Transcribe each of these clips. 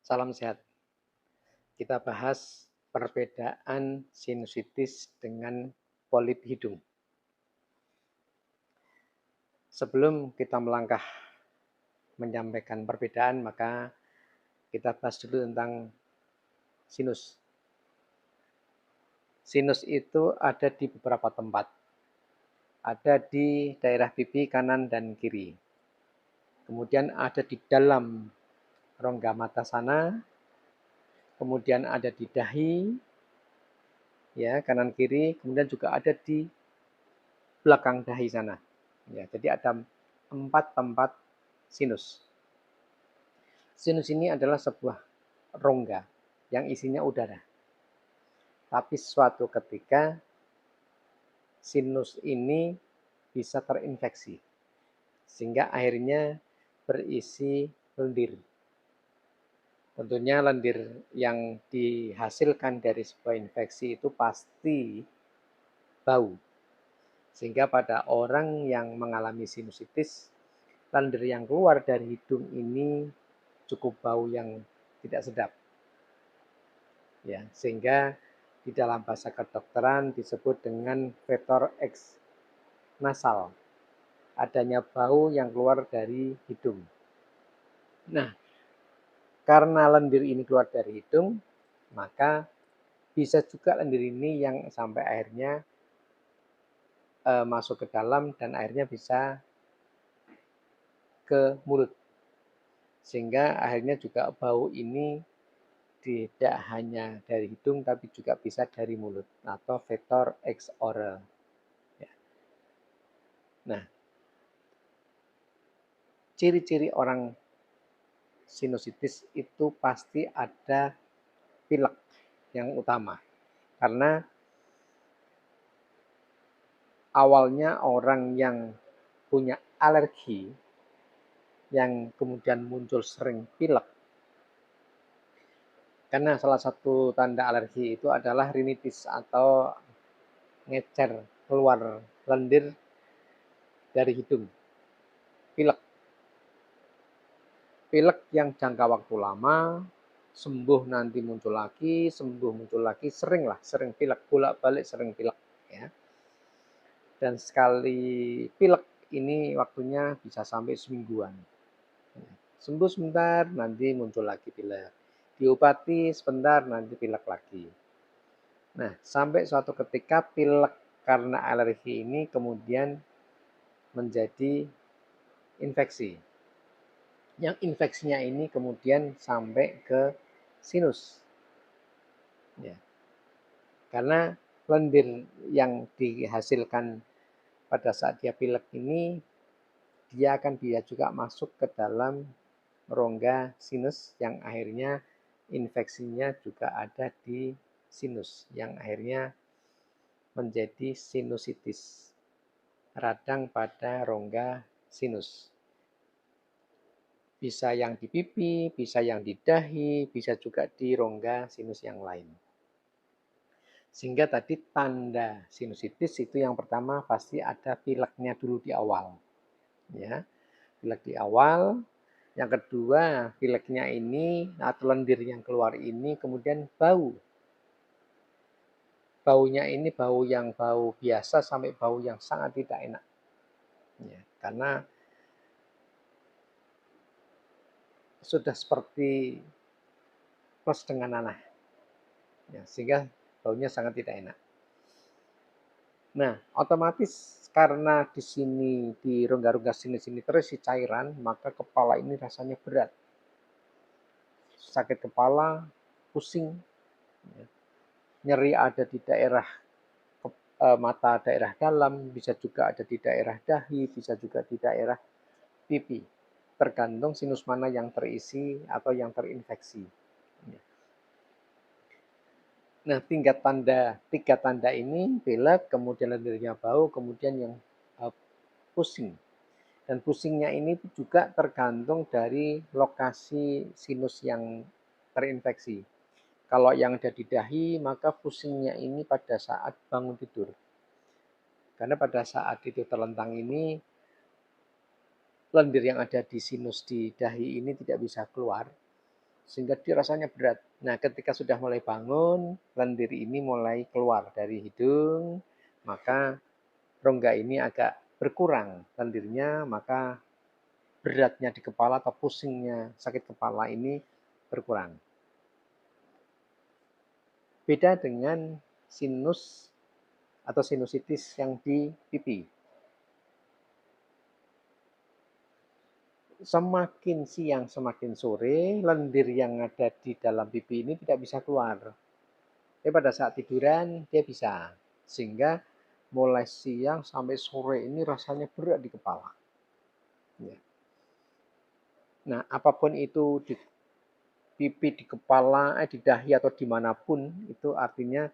Salam sehat. Kita bahas perbedaan sinusitis dengan polip hidung. Sebelum kita melangkah menyampaikan perbedaan, maka kita bahas dulu tentang sinus. Sinus itu ada di beberapa tempat. Ada di daerah pipi kanan dan kiri. Kemudian ada di dalam rongga mata sana. Kemudian ada di dahi, ya kanan kiri. Kemudian juga ada di belakang dahi sana. Ya, jadi ada 4 tempat sinus. Sinus ini adalah sebuah rongga yang isinya udara. Tapi suatu ketika sinus ini bisa terinfeksi sehingga akhirnya berisi lendir. Tentunya lendir yang dihasilkan dari sebuah infeksi itu pasti bau. Sehingga pada orang yang mengalami sinusitis, lendir yang keluar dari hidung ini cukup bau yang tidak sedap. Ya, sehingga di dalam bahasa kedokteran disebut dengan vector X nasal. Adanya bau yang keluar dari hidung. Nah, karena lendir ini keluar dari hidung, maka bisa juga lendir ini yang sampai akhirnya masuk ke dalam dan akhirnya bisa ke mulut. Sehingga akhirnya juga bau ini tidak hanya dari hidung tapi juga bisa dari mulut atau vektor X oral. Ya. Nah, ciri-ciri orang sinusitis itu pasti ada pilek yang utama. Karena awalnya orang yang punya alergi yang kemudian muncul sering pilek. Karena salah satu tanda alergi itu adalah rinitis atau ngecer keluar lendir dari hidung. Pilek. Pilek yang jangka waktu lama, sembuh nanti muncul lagi, sembuh muncul lagi, sering pilek, bolak-balik sering pilek. Ya. Dan sekali pilek ini waktunya bisa sampai semingguan. Sembuh sebentar, nanti muncul lagi pilek. Diobati sebentar, nanti pilek lagi. Nah, sampai suatu ketika pilek karena alergi ini kemudian menjadi infeksi. Yang infeksinya ini kemudian sampai ke sinus. Ya. Karena lendir yang dihasilkan pada saat dia pilek ini, dia akan bisa juga masuk ke dalam rongga sinus yang akhirnya infeksinya juga ada di sinus, yang akhirnya menjadi sinusitis, radang pada rongga sinus. Bisa yang di pipi, bisa yang di dahi, bisa juga di rongga sinus yang lain. Sehingga tadi tanda sinusitis itu yang pertama pasti ada pileknya dulu di awal. Ya, pilek di awal. Yang kedua, pileknya ini atau lendir yang keluar ini kemudian bau. Baunya ini bau yang bau biasa sampai bau yang sangat tidak enak. Ya, karena sudah seperti plus dengan nanah. Ya, sehingga baunya sangat tidak enak. Nah, otomatis karena di sini di rongga-rongga sini terisi cairan, maka kepala ini rasanya berat. Sakit kepala, pusing, ya. Nyeri ada di daerah mata daerah dalam, bisa juga ada di daerah dahi, bisa juga di daerah pipi. Tergantung sinus mana yang terisi atau yang terinfeksi. Nah, tiga tanda ini pilek, kemudian lendirnya bau, kemudian yang pusing. Dan pusingnya ini juga tergantung dari lokasi sinus yang terinfeksi. Kalau yang ada di dahi, maka pusingnya ini pada saat bangun tidur. Karena pada saat itu terlentang ini, lendir yang ada di sinus di dahi ini tidak bisa keluar. sehingga dia rasanya berat. Nah, ketika sudah mulai bangun, lendir ini mulai keluar dari hidung, maka rongga ini agak berkurang lendirnya, maka beratnya di kepala atau pusingnya sakit kepala ini berkurang. Beda dengan sinus atau sinusitis yang di pipi. Semakin siang, semakin sore, lendir yang ada di dalam pipi ini tidak bisa keluar. Tapi pada saat tiduran, dia bisa. Sehingga mulai siang sampai sore ini rasanya berat di kepala. Ya. Nah, apapun itu di pipi, di kepala, di dahi atau dimanapun, itu artinya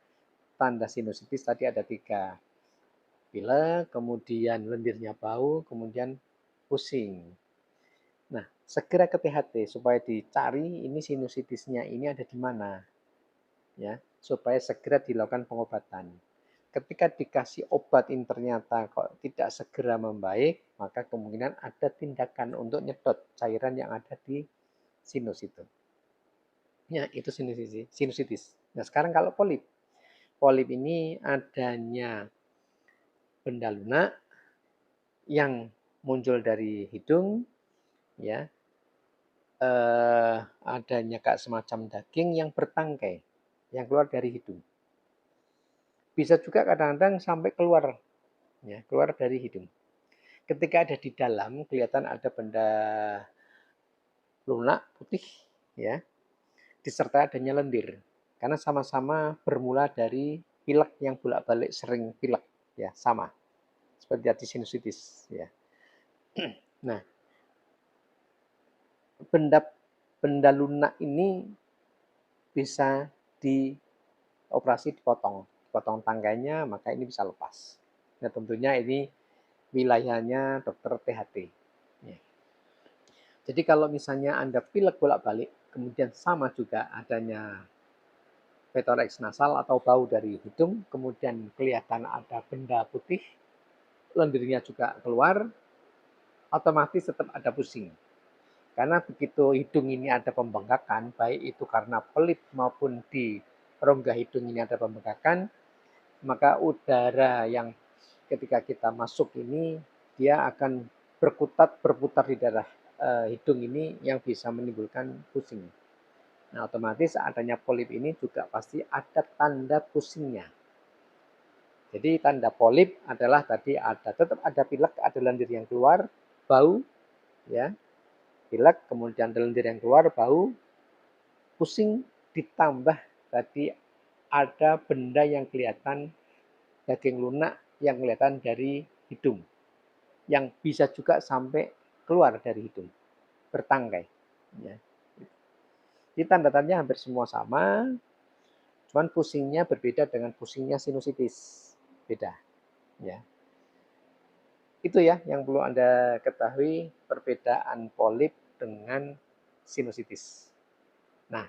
tanda sinusitis tadi ada 3. Pilek, kemudian lendirnya bau, kemudian pusing. Nah, segera ke THT supaya dicari ini sinusitisnya ini ada di mana. Ya, supaya segera dilakukan pengobatan. Ketika dikasih obat ini ternyata kok tidak segera membaik, maka kemungkinan ada tindakan untuk nyedot cairan yang ada di sinus itu. Ya, itu sinusitis. Nah, sekarang kalau polip. Polip ini adanya benda lunak yang muncul dari hidung, ya, adanya kayak semacam daging yang bertangkai yang keluar dari hidung. Bisa juga kadang-kadang sampai keluar, ya, keluar dari hidung. Ketika ada di dalam kelihatan ada benda lunak putih, ya, disertai adanya lendir. Karena sama-sama bermula dari pilek yang bolak-balik sering pilek, ya, sama. Seperti hati sinusitis, ya. Nah, benda lunak ini bisa dioperasi dipotong tangkainya, maka ini bisa lepas. Nah, tentunya ini wilayahnya dokter THT. Ya. Jadi kalau misalnya Anda pilek bolak-balik, kemudian sama juga adanya petorex nasal atau bau dari hidung, kemudian kelihatan ada benda putih, lendirnya juga keluar, otomatis tetap ada pusing. Karena begitu hidung ini ada pembengkakan, baik itu karena pelit maupun di rongga hidung ini ada pembengkakan, maka udara yang ketika kita masuk ini, dia akan berputar di daerah hidung ini yang bisa menimbulkan pusing. Nah, otomatis adanya polip ini juga pasti ada tanda pusingnya. Jadi tanda polip adalah tadi tetap ada pilek, ada lendir yang keluar, bau, ya, pilek, kemudian lendir yang keluar, bau, pusing, ditambah tadi ada benda yang kelihatan daging lunak yang kelihatan dari hidung. Yang bisa juga sampai keluar dari hidung, bertangkai. Ya. Jadi tanda-tandanya hampir semua sama, cuman pusingnya berbeda dengan pusingnya sinusitis. Beda. Ya. Itu ya yang perlu Anda ketahui perbedaan polip dengan sinusitis. Nah,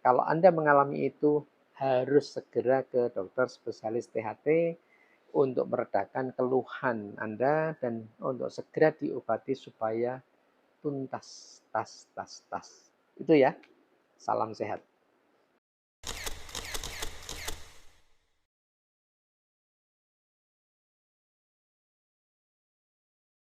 kalau Anda mengalami itu harus segera ke dokter spesialis THT untuk meredakan keluhan Anda dan untuk segera diobati supaya tuntas. Itu ya. Salam sehat.